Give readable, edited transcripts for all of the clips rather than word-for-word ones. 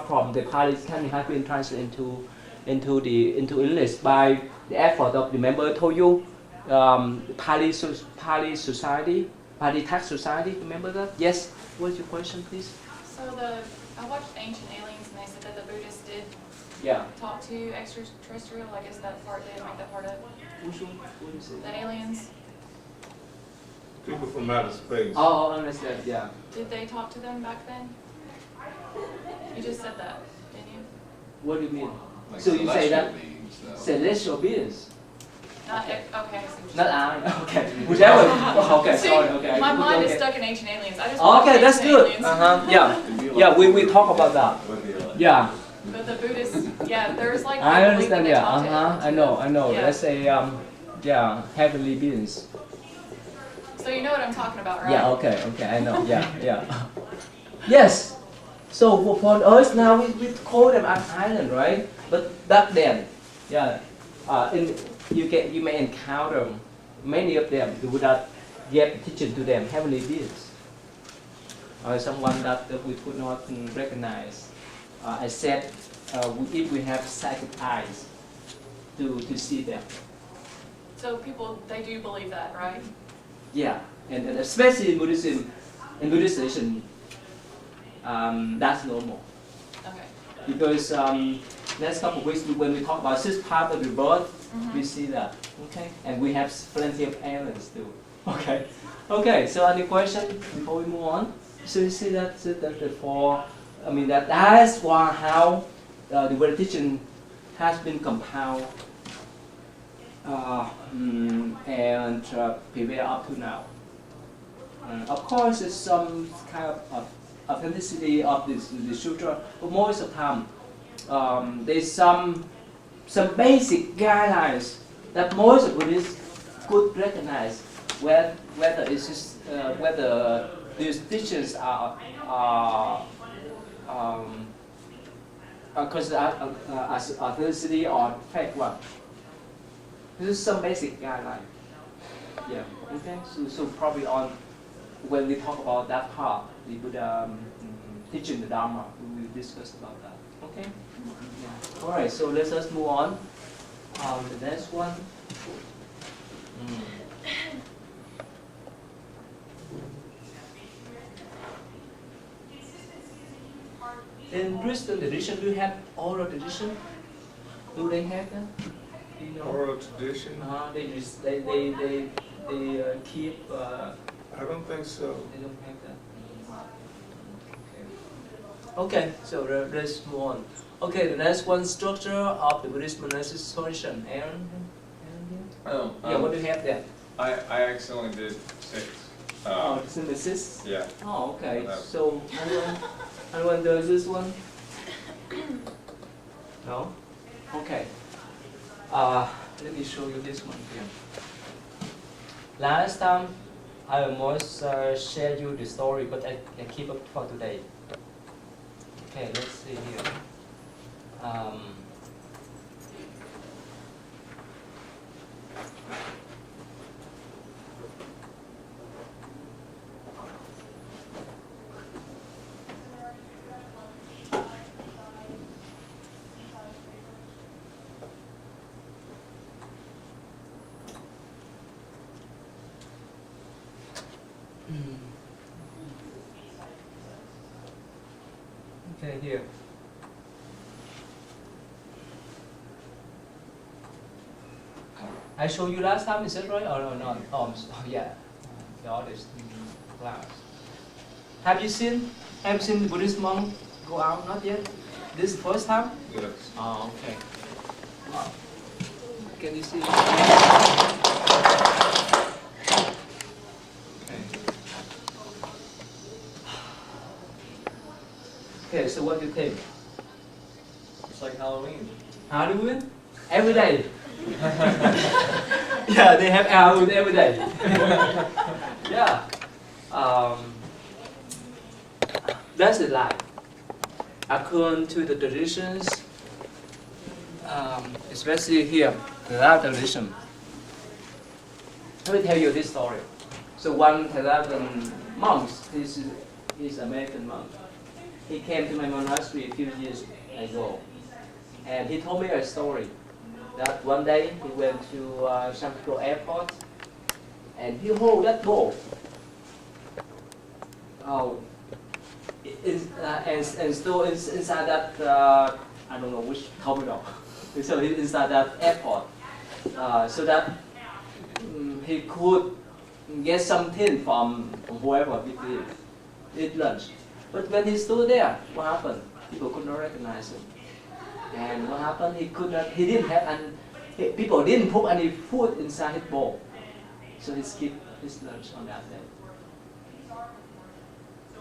from the Pali can have been translated into English by the effort of the member told you Pali Society, Pali Tax Society. Remember that? Yes. What's your question, please? So I watched Ancient Aliens, and they said that the Buddhists did talk to extraterrestrial. I guess that part they make that part up. Which one? What is it? The aliens. People from outer space. Oh, I understand. Yeah. Did they talk to them back then? You just said that, didn't you? What do you mean? Like So you say that beings, though. celestial beings? Not okay. I see what Not you're I. Okay. Whichever. Okay. See, Sorry. Okay. my mind is Okay. stuck in Ancient Aliens. I just Okay, watched that's Ancient good. Aliens. Yeah. Yeah. We talk about that. Yeah. But the Buddhists, there's like. I believe understand. that they Yeah. talk to I know. Yeah. Let's say heavenly beings. So you know what I'm talking about, right? Yeah. Okay. I know. Yeah. Yes. So for us now we call them an island, right? But back then, you may encounter many of them without yet teaching to them heavenly beings, or someone that we could not recognize, except if we have psychic eyes to see them. So people, they do believe that, right? Yeah, and especially in Buddhism, tradition, that's normal. Okay. Because next couple of weeks when we talk about six parts of the birth, we see that. Okay, and we have plenty of aliens too. Okay. Okay. So any question before we move on? So you see that's the four. I mean that's why how the Buddhist teaching has been compiled and prevail up to now. Of course, there's some kind of authenticity of the sutra, but most of the time there's some basic guidelines that most of Buddhists could recognize whether it's just, whether these teachings are considered as authenticity or fake one. This is some basic guideline. Yeah. Okay. So probably when we talk about that part, the Buddha teaching the Dharma, we will discuss about that. Okay. Yeah. All right. So let's just move on. The next one. In Christian tradition, do you have oral tradition? Do they have that? Do you know? Oral tradition? They keep. I don't think so. They don't have that. Okay, so let's move on. Okay, the next one, structure of the Buddhist monastic tradition. Aaron? Oh, Yeah, what do you have there? I accidentally did 6. Synthesis? Yeah. Oh, okay. No. So anyone does this one? No? Okay. Let me show you this one here. Last time I almost share you the story, but I keep it for today. Okay, let's see here. Okay, here. I showed you last time, is that right or not? Oh, yeah, the others class. Have you seen the Buddhist monk go out? Not yet. This is the first time. Yes. Oh, okay. Can you see? Okay, so what do you think? It's like Halloween. Halloween? Every day. Yeah, they have Halloween every day. Yeah. That's the life. According to the traditions, especially here, the Lao tradition. Let me tell you this story. So one Theravada monks, he's American monk. he came to my monastery a few years ago, and he told me a story that one day he went to San Francisco airport, and he hold that ball. Oh, and still inside that I don't know which terminal. So he's inside that airport, so that he could get something from whoever he did, eat lunch. But when he stood there, what happened? People could not recognize him. And what happened? He didn't have any, people didn't put any food inside his bowl. So he skipped his lunch on that day.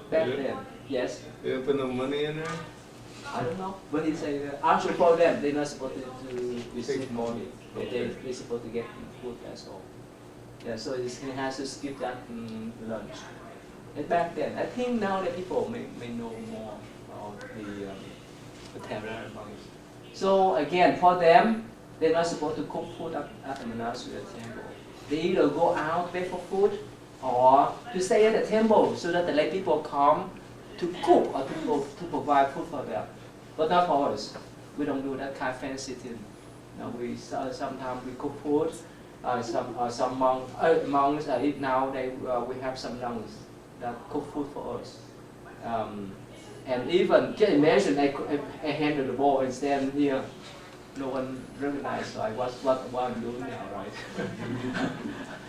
Back then, yes. They didn't put no money in there? I don't know. But he said, actually for them, they're not supposed to receive money. They're supposed to get food, that's all. Yeah, so he has to skip that lunch. And back then, I think now that people may know more about the temporary monks. So again, for them, they're not supposed to cook food at the monastery or temple. They either go out, beg for food, or to stay at the temple so that the lay people come to cook or to provide food for them. But not for us. We don't do that kind of fancy thing. We sometimes we cook food. Some monks now we have some nuns that cook food for us. And even can you imagine I handle the bowl and stand here. No one recognizes what I'm doing now, right?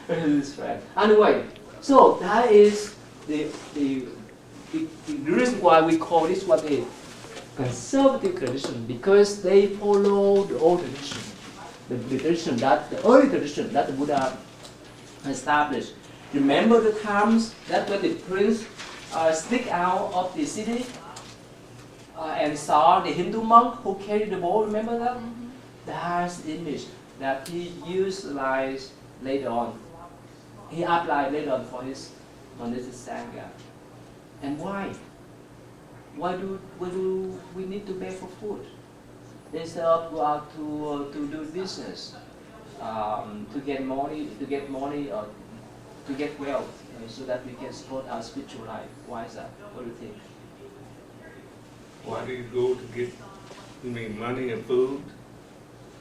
This friend. Anyway, so that is the reason why we call this what a conservative tradition, because they follow the old tradition, the early tradition that the Buddha established. Remember the times that when the prince sneaked out of the city and saw the Hindu monk who carried the bowl. Remember that? Mm-hmm. That's the image that he utilized later on. He applied later on for his Sangha. And why? Why do we need to beg for food instead of go out to do business, to get money or to get wealth, so that we can support our spiritual life? Why is that? What do you think? Why do you go to get, you mean money and food?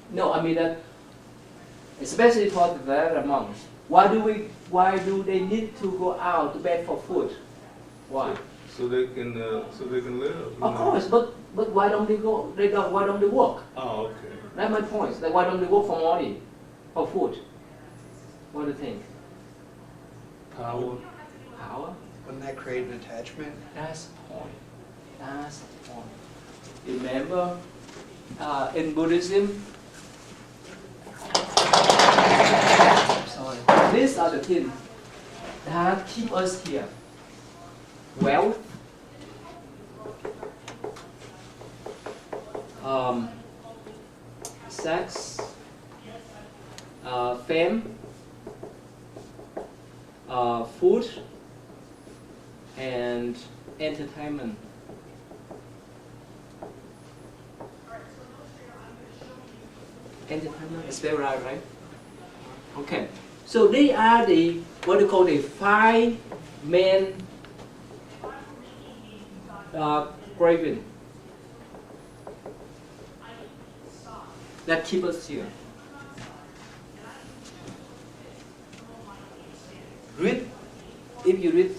No, I mean that, especially for the Theravada monks. Why do they need to go out to beg for food? Why? So they can live. Of course, but why don't they go? Why don't they work? Oh, okay. That's my point. Like, why don't they work for money, for food? What do you think? Power. Power? Wouldn't that create an attachment? That's the point. That's the point. Remember, in Buddhism, sorry, these are the things that keep us here. Wealth, sex, fame, food, and entertainment. Entertainment is very right? Okay. So they are the what we call the 5 main craving that keep us here. If you read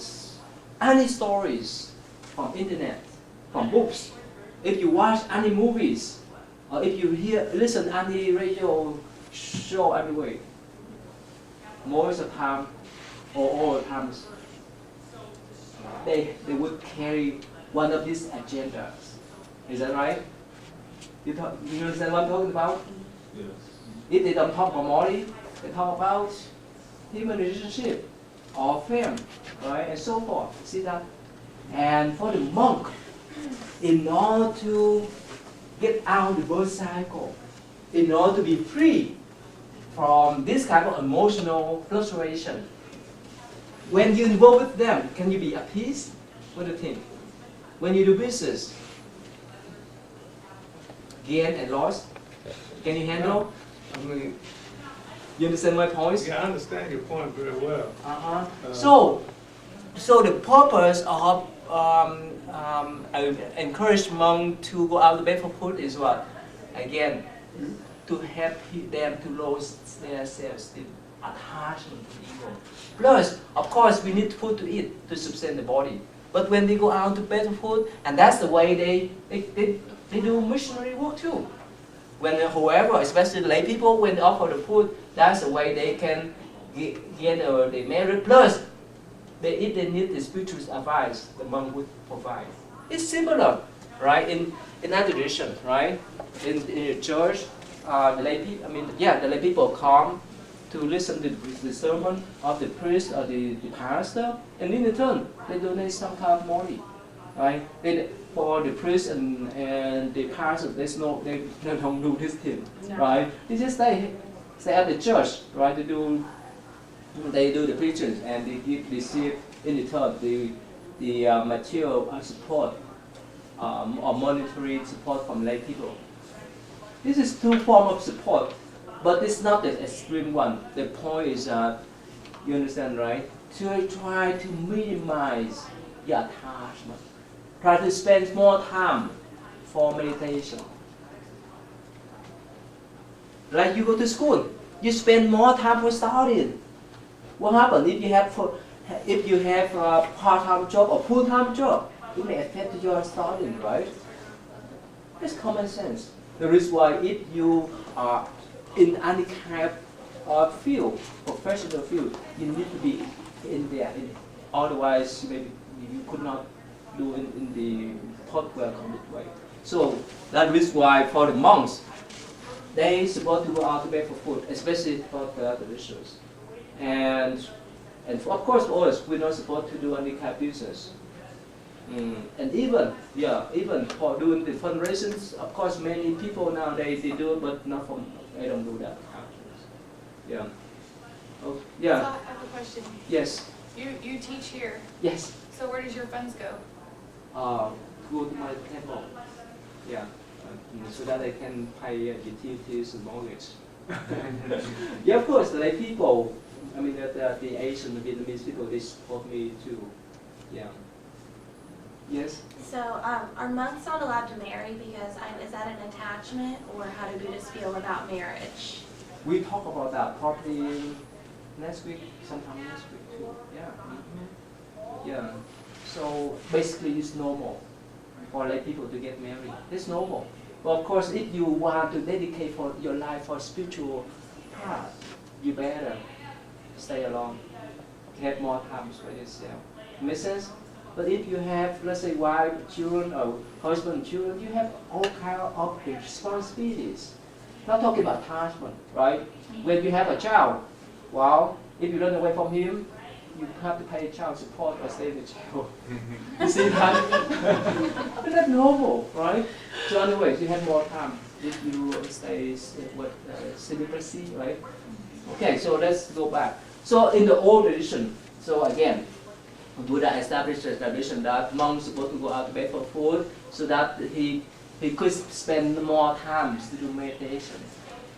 any stories from internet, from books, if you watch any movies, or if you listen any radio show anyway, most of the time, or all the times, they would carry one of these agendas. Is that right? You understand what I'm talking about? Yes. If they don't talk about money, they talk about human relationship or fame, right, and so forth. See that? And for the monk, in order to get out of the birth cycle, in order to be free from this kind of emotional fluctuation, when you involve with them, can you be at peace? What do you think? When you do business, gain and loss, can you handle? I mean, You understand my point? yeah, I understand your point very well. So the purpose of I encourage monks to go out barefoot foot is what? Again, to help them to lose their self-esteem, attachment to ego. Plus, of course, we need food to eat to sustain the body. But when they go out to barefoot foot, and that's the way they do missionary work too. When whoever, especially lay people, when they offer the food, that's the way they can get the merit. Plus, if they need the spiritual advice, the monk would provide. It's similar, right? In that tradition, right? In the church, the lay people come to listen to the sermon of the priest or the pastor, and in return, they donate some kind of money, right? For the priest and the pastor, they don't do this thing, right? They just stay at the church, right? They do the preaching, and they receive in return the material support or monetary support from lay people. This is two forms of support, but it's not the extreme one. The point is, you understand, right? To try to minimize your attachment. Try to spend more time for meditation. Like you go to school, you spend more time for studying. What happens if you have a part-time job or full-time job? It may affect your studying, right? It's common sense. The reason why if you are in any kind of field, professional field, you need to be in there. Otherwise, maybe you could not do in the thought welcome way. So that is why for the monks, they supposed to go out to barefoot foot, especially for the traditions. And of course for us, we're not supposed to do any kind of business. And even for doing the fundraisings, of course many people nowadays they do it, but not from, they don't do that. Yeah. Oh, yeah. So I have a question. Yes. You teach here. Yes. So where does your funds go? Go to my temple. Yeah. So that I can pay utilities and mortgage. Yeah, of course, the lay people, I mean, the Asian, the Vietnamese people, they support me too. Yeah. Yes? So, are monks not allowed to marry because is that an attachment, or how do Buddhists feel about marriage? We talk about that probably next week, sometime next week too. Yeah. Yeah. So basically, it's normal for lay people to get married. It's normal. But of course, if you want to dedicate for your life for spiritual path, you better stay alone. Have more time for yourself. Make sense? But if you have, let's say, wife, children, or husband, children, you have all kind of responsibilities. Not talking about attachment, right? When you have a child, well, if you run away from him, you have to pay child support or stay in the jail. You see that? That's normal, right? So anyways, you have more time if you stay with celibacy, right? Okay, so let's go back. So in the old tradition, so again, Buddha established a tradition that monks supposed to go out barefoot foot so that he could spend more time to do meditation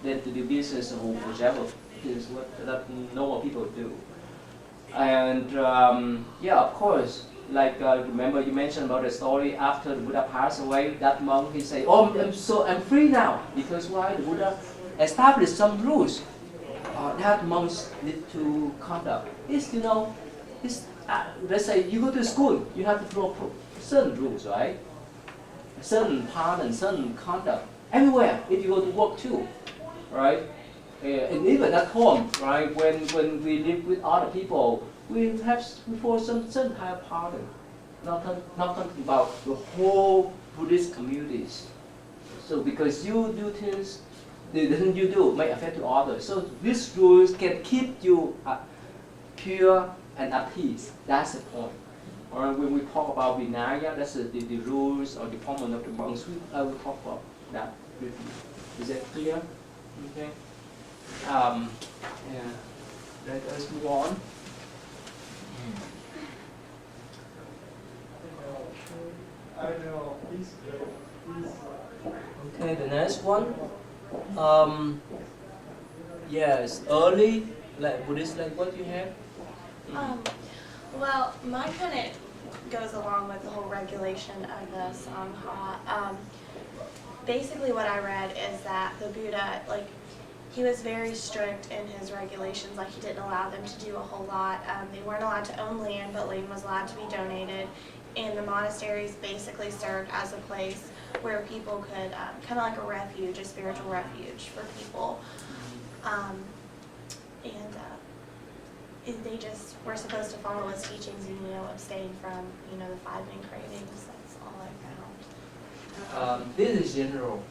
than to do business or whichever is what that normal people do. And yeah, of course, like remember you mentioned about the story after the Buddha passed away, that monk he say, "Oh, I'm free now," because why? The Buddha established some rules that monks need to conduct. It's let's say you go to school, you have to follow certain rules, right? Certain path and certain conduct. Everywhere, if you go to work too, right? And even at home, right? When we live with other people, we follow some certain kind of pattern. Not talking about the whole Buddhist communities. So because you do things, the things you do may affect to others. So these rules can keep you pure and at peace. That's the point. Or when we talk about Vinaya, that's the rules or the common of the monks. I will talk about that briefly. Is that clear? Okay. Yeah. Let us move on. Okay, the next one. Yes, early like Buddhist like what you have. Well, mine kind of goes along with the whole regulation of the Sangha. Basically what I read is that the Buddha, like, he was very strict in his regulations, like he didn't allow them to do a whole lot. They weren't allowed to own land, but land was allowed to be donated. And the monasteries basically served as a place where people could, kind of like a refuge, a spiritual refuge for people. They just were supposed to follow his teachings and, abstain from, the 5 main cravings. That's all I found. This is general.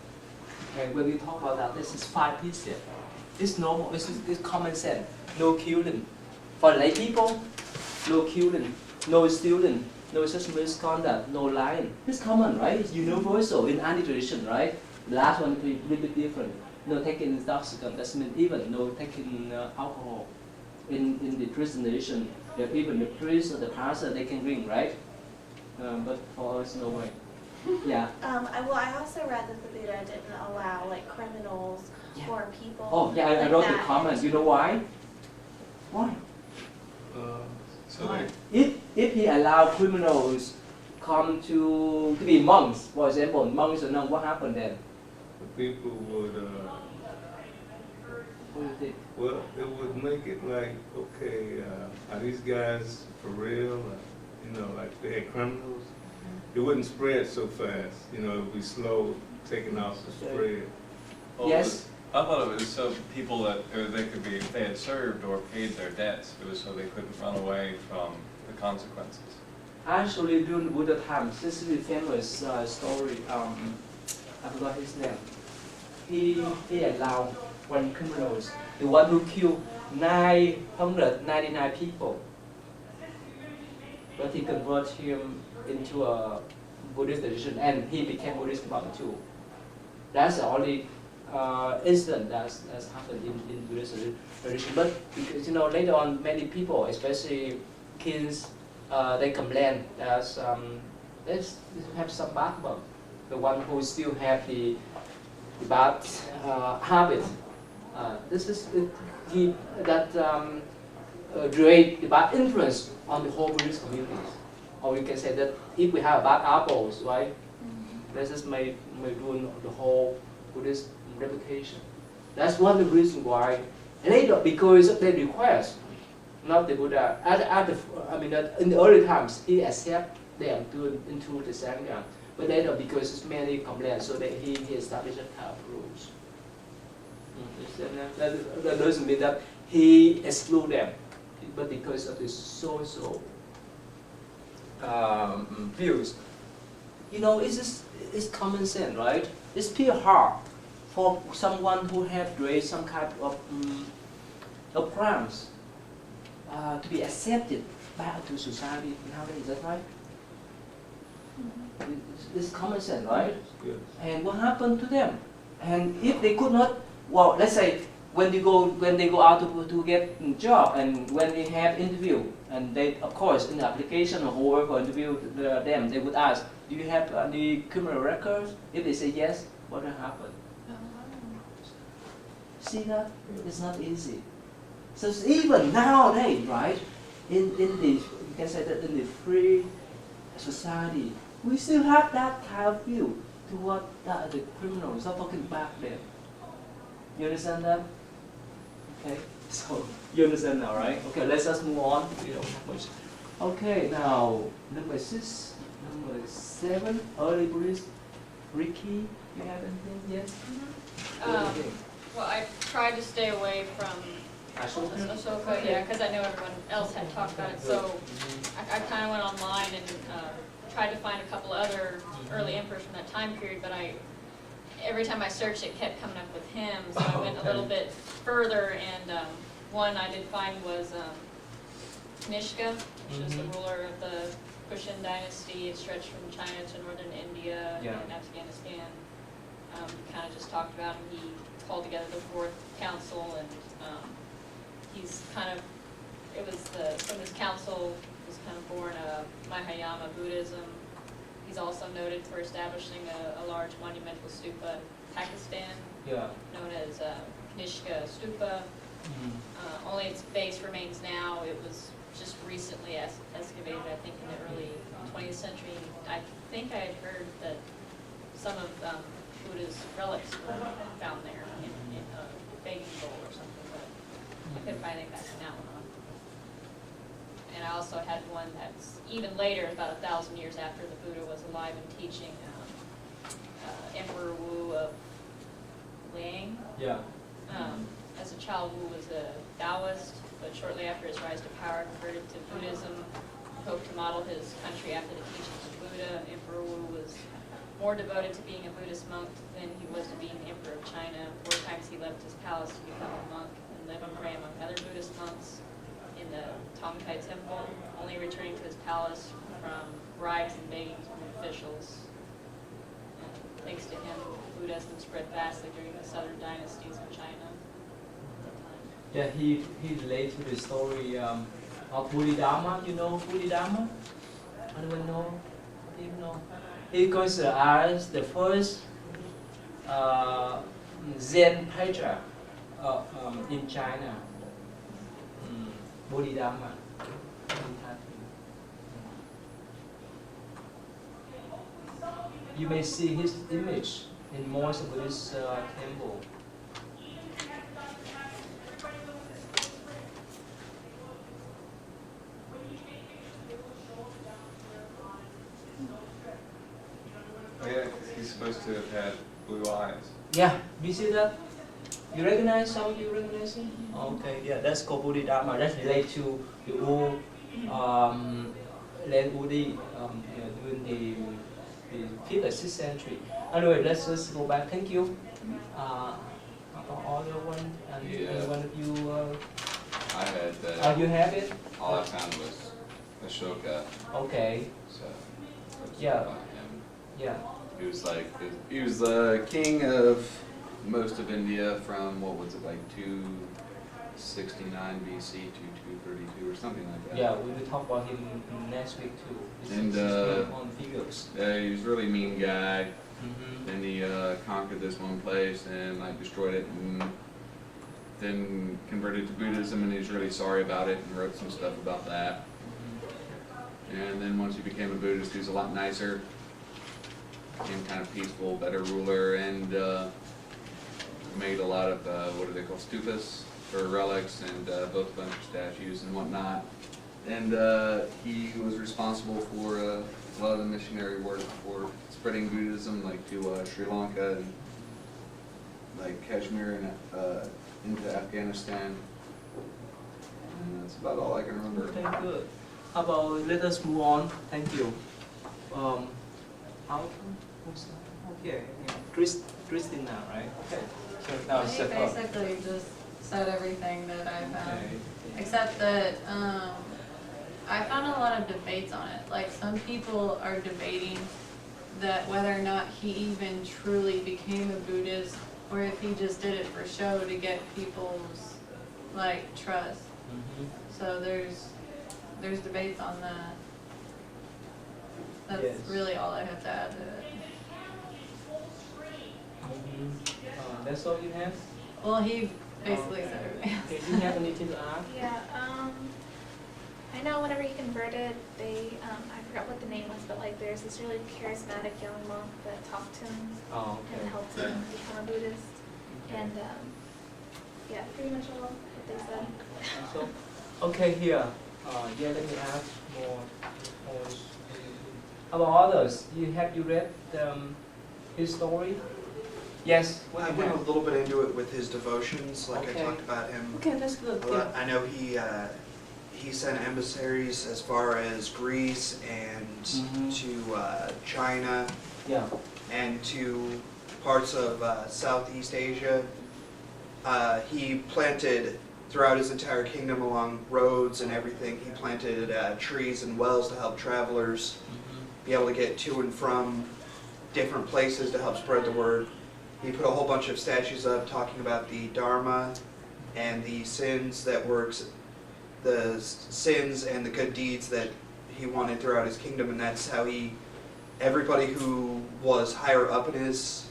And when we talk about that, this is 5 pieces. It's normal, it's common sense. No killing. For lay people, no killing, no stealing, no such misconduct, no lying. It's common, right? It's universal in any tradition, right? The last one is a little bit different. No taking intoxicant, that means even no taking alcohol. In the Christian tradition, even the priest or the pastor, they can drink, right? But for us, no way. Yeah. I also read that the Buddha didn't allow like criminals or people. Oh yeah, I wrote the comment. You know why? Why? So If he allowed criminals come to be monks, for example, monks or nuns, what happened then? the people would, What do you think? well, it would make it like, okay, are these guys for real? Like they had criminals. It wouldn't spread so fast. It would be slow taking off the spread. Well, Yes. I thought it was so people that they could be, if they had served or paid their debts, it was so they couldn't run away from the consequences. Actually, during Buddha times, this is a famous story. I forgot his name. He allowed one criminals, the one who killed 999 people, but he converted him into a Buddhist tradition, and he became Buddhist monk too. That's the only incident that's happened in Buddhist tradition. But because later on, many people, especially kings, they complain that they have some bad one. The one who still have the bad habit. This is create the bad influence on the whole Buddhist community. Or we can say that if we have bad apples, right, this is may ruin the whole Buddhist reputation. That's one of the reasons why later, because of the request, not the Buddha. In the early times, he accepted them into the Sangha, but later because there's many complaints, so that he established a kind of rules. That doesn't mean that he exclude them, but because of his social views. It's common sense, right? It's pretty hard for someone who have raised some kind of crimes to be accepted back to society nowadays. Is that right? It's common sense, right? Yes. And what happened to them? And if they could not, well, let's say when they go out to get a job, and when they have interview, and they, of course, in the application or whoever interview them, they would ask, do you have any criminal records? If they say yes, what will happen? See that? It's not easy. So even nowadays, right, in the, you can say that in the free society, we still have that kind of view toward the criminals, not talking back then. You understand that? Okay, so you understand now, right? Okay, let's just move on. Okay, now number 6, number 7, early Buddhist. Ricky, you have anything? Yes? What do you think? Well, I tried to stay away from Ashoka? Ashoka, yeah, because I know everyone else had talked about it. So I kind of went online and tried to find a couple other early emperors from that time period, but every time I searched, it kept coming up with him. So I went a little bit further, and one I did find was Kanishka, which is the ruler of the Kushan dynasty. It stretched from China to northern India and Afghanistan. Kind of just talked about him. He called together the 4th council, and he's kind of, from this council was kind of born Mahayana Buddhism. He's also noted for establishing a large monumental stupa in Pakistan, known as Kanishka Stupa. Only its base remains now. It was just recently excavated, I think in the early 20th century. I think I had heard that some of Buddha's relics were found there in a begging bowl or something, but I couldn't find anything back in that one. And I also had one that's even later, about 1,000 years after the Buddha was alive and teaching, Emperor Wu of Liang. Yeah. As a child, Wu was a Taoist, but shortly after his rise to power, converted to Buddhism, hoped to model his country after the teachings of Buddha. Emperor Wu was more devoted to being a Buddhist monk than he was to being the Emperor of China. 4 times he left his palace to become a monk and live and pray among other Buddhist monks in the Tongkai Temple, only returning to his palace from bribes and begging from officials. And thanks to him, Buddhism spread vastly during the southern dynasties in China. Yeah, he related to the story of Buddha-Dharma. You know Buddha-Dharma? Anyone know? Do you know? He considered as the first Zen preacher in China. Buddha-Dharma. You may see his image in most Buddhist temple. Oh yeah, 'cause he's supposed to have had blue eyes. Yeah, you see that? You recognize some of you recognize him? Okay, yeah, that's called Buddha-Dharma. That's related to the old land Udi during the 5th or 6th century. Anyway, let's just go back. Thank you. About other one, and Yeah. one of you, I had you have it? all I found was Ashoka, Okay, so that's Yeah. about him. yeah. He was the king of most of India from what was it, like 269 BC to 232 or something like that. Yeah, we will talk about him next week too. And, on figures. He was a really mean guy. Mm-hmm. Then he conquered this one place and like destroyed it, and then converted to Buddhism, and he was really sorry about it and wrote some stuff about that. And then once he became a Buddhist, he was a lot nicer, became kind of peaceful, better ruler, and made a lot of what do they call stupas for relics, and built a bunch of statues and whatnot. And he was responsible for a lot of the missionary work for spreading Buddhism, like to Sri Lanka and like Kashmir and into Afghanistan. And that's about all I can remember. Okay, good. How about let us move on? Thank you. Okay, Christina, right? Okay. So now it's He set up. basically just said everything that I found, Okay. except that I found a lot of debates on it. Like, some people are debating that whether or not he even truly became a Buddhist, or if he just did it for show to get people's like trust. Mhm. So there's debates on that. That's Yes. really all I have to add to it. Mhm. That's all you have? Well, he basically said everything. Okay, do you have anything to add? Yeah, I know whenever he converted, I forgot what the name was, but like there's this really charismatic young monk that talked to him Oh, and okay. helped him become a Buddhist. And yeah, pretty much all what they said. So, okay, here. Yeah, let me ask more. About others, have you read his story? Yes. What I do you went a have? little bit into it with his devotions, like Okay. I talked about him. Okay, that's good. a lot. I know he sent emissaries as far as Greece and Mhm. to China Yeah. and to parts of Southeast Asia. He planted throughout his entire kingdom along roads and everything. He planted trees and wells to help travelers Mhm. be able to get to and from different places to help spread the word. He put a whole bunch of statues up talking about the Dharma and the sins and the good deeds that he wanted throughout his kingdom, and that's how everybody who was higher up in his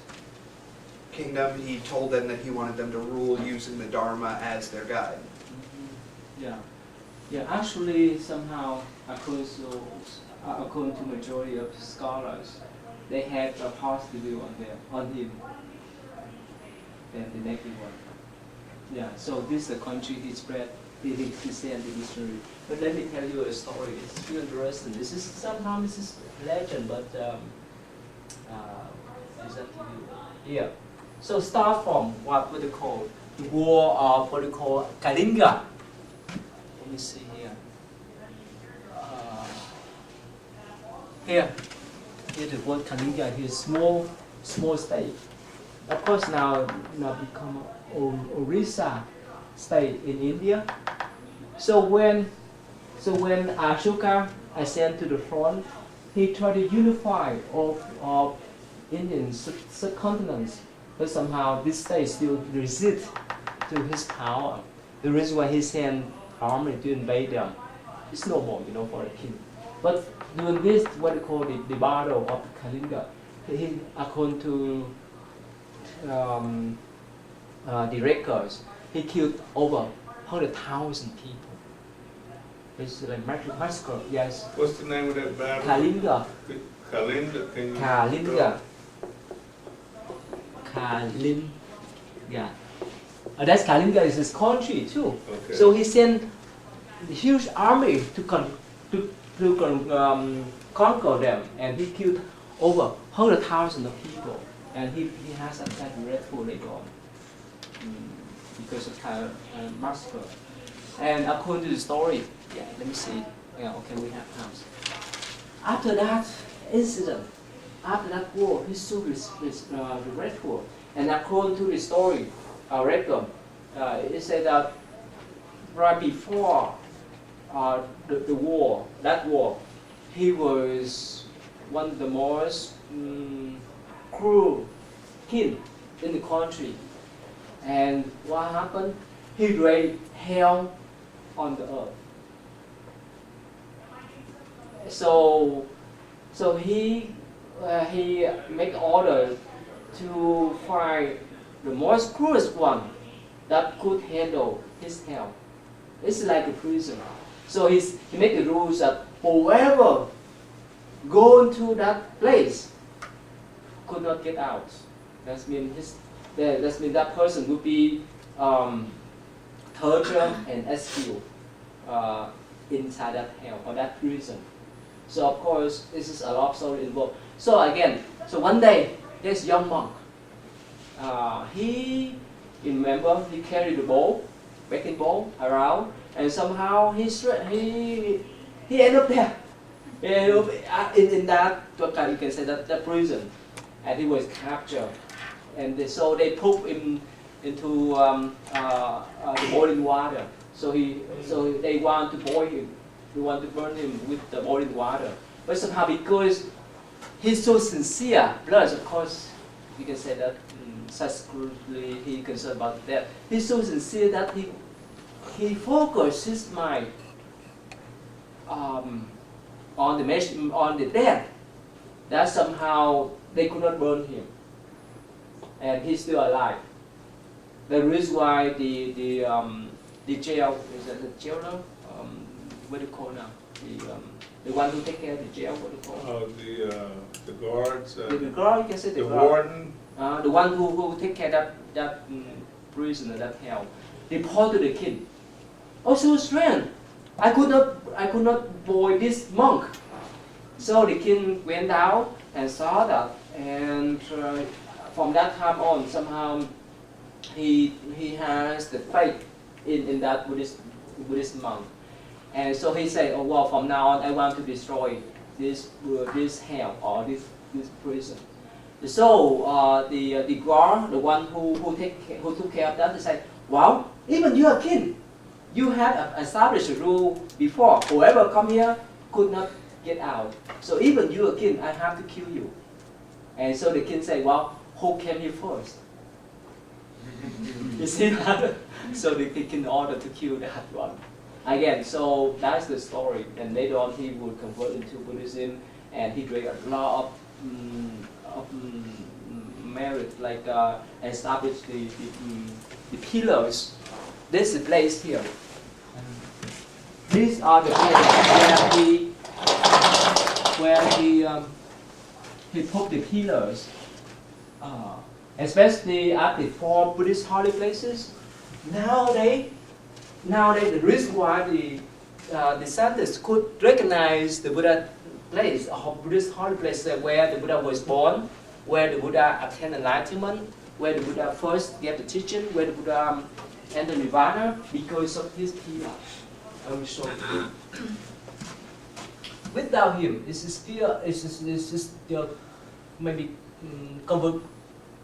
kingdom, he told them that he wanted them to rule using the Dharma as their guide. Mhm. Yeah. Yeah, actually, somehow, according to majority of scholars, they have a positive view on him than the negative one. Yeah, so this is the country he spread, he sent the history. But let me tell you a story. It's really interesting. This is legend, but it's up to you. Yeah. So start from what they call the war of what they call Kalinga. Let me see here. Here the word Kalinga. Here, small state. Of course, now become Orissa state in India. So when Ashoka ascended to the throne, he tried to unify all of Indian subcontinents, but somehow this state still resist to his power. The reason why he sent army to invade them, it's normal, for a king. But during this, what they call the battle of Kalinga, he, according to the records, he killed over 100,000 people. It's like massacre, yes. What's the name of that battle? Kalinga. Kalinga, can you? Kalinga. Kalinga. That's Kalinga is his country too. Okay. So he sent a huge army to conquer them, and he killed over 100,000 of people. And he has attacked Red Fort later on because of massacre. And according to the story, yeah, let me see. Yeah, okay, we have time. After that incident, after that war, he stood with the Red Fort. And according to the story, record, it said that right before the war, that war, he was one of the most cruel king in the country. And what happened? He raised hell on the earth. So he made order to find the most cruelest one that could handle his hell. It's like a prison. So he made the rules that whoever go into that place could not get out. That means that person would be tortured and executed inside that hell or that prison. So of course, this is a lot of story involved. So again, one day there's a young monk. He carried the bowl, begging bowl around, and somehow he ended up there. In that, you can say that prison, and he was captured, and so they put him into the boiling water. So they want to boil him, they want to burn him with the boiling water. But somehow because he's so sincere, plus of course you can say that subsequently he concerned about that. He's so sincere that he focused his mind on the death, that somehow they could not burn him, and he's still alive. The reason why the jail, is that the jailer? What do you call now? The one who take care of the jail, what do you call? The guards. The guard, you can say the guard. warden. The one who take care of that prisoner, that hell. They report to the king. Oh, so strange. I could not boil this monk. So the king went out and saw that, and from that time on, somehow he has the faith in that Buddhist monk, and so he said, oh well, from now on I want to destroy this hell or this prison. So the guard, the one who took care of that, he said, wow, even you are king. You have established a rule before. Whoever come here could not get out. So even you, a king, I have to kill you. And so the king said, well, who came here first? You see that? So the king ordered to kill that one. Again, so that's the story. And later on he would convert into Buddhism, and he drank a lot of merit, like establish the pillars. This is the place here. these are the places he put the pillars, especially at the 4 Buddhist holy places. Nowadays, the reason why the scientists could recognize the Buddha place, or Buddhist holy place where the Buddha was born, where the Buddha attained enlightenment, where the Buddha first gave the teaching, where the Buddha entered Nirvana, because of his pillar. I will show you. Without him, this is still maybe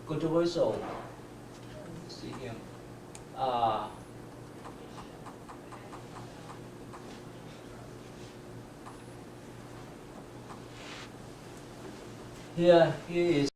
controversial. See here. Here is